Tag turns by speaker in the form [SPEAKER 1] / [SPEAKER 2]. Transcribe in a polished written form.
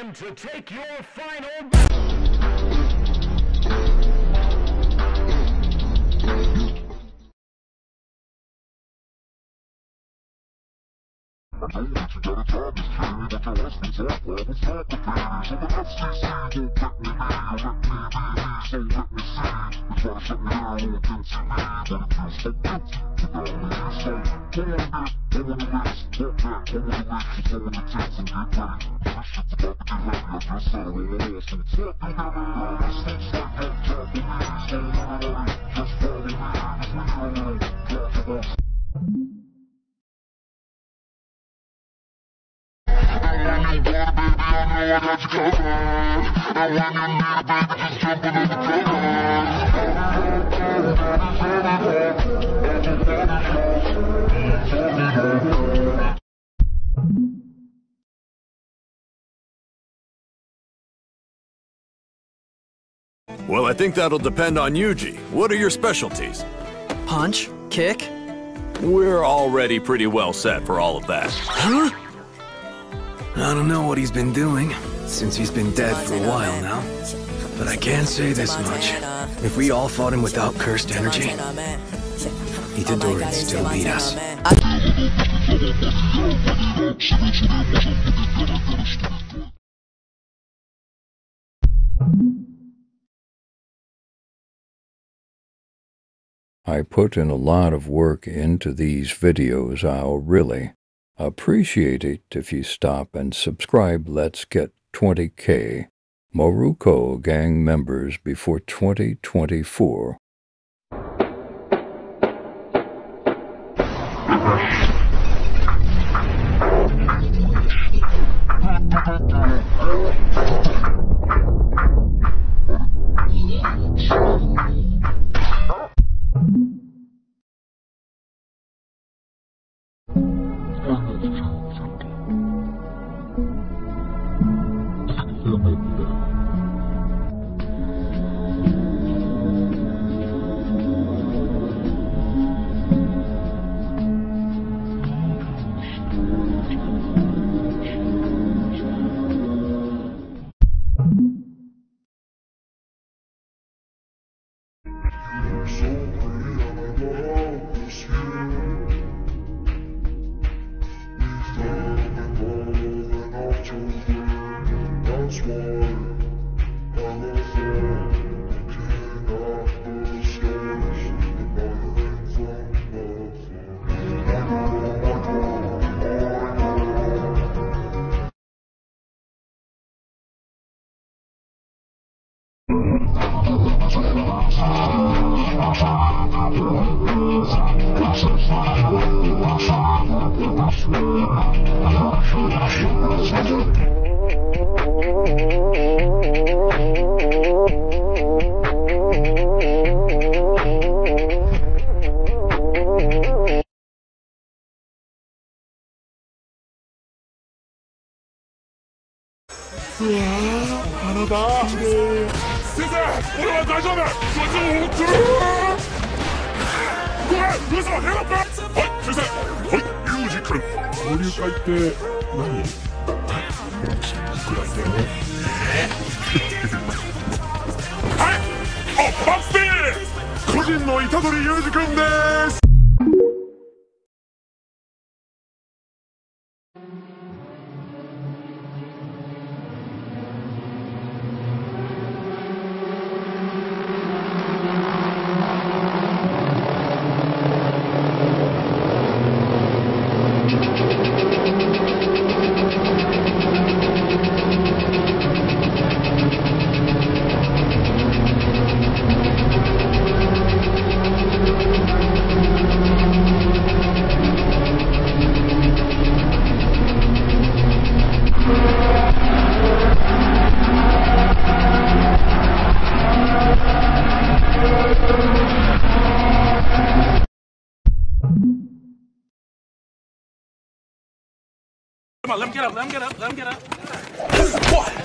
[SPEAKER 1] time to take your final
[SPEAKER 2] Well, I think that'll depend on Yuji. What are your specialties?
[SPEAKER 3] Punch? Kick?
[SPEAKER 2] We're already pretty well set for all of that.
[SPEAKER 3] Huh? I don't know what he's been doing, since he's been dead for a while now. But I can say this much. If we all fought him without cursed energy, Itadori'd still beat us.
[SPEAKER 4] I put in a lot of work into these videos. I'll really appreciate it if you stop and subscribe. Let's get 20K Moruko gang members before 2024.
[SPEAKER 2] Itadori Yuji君です。
[SPEAKER 5] Come on, let him get up, let him get up, let him get up. What?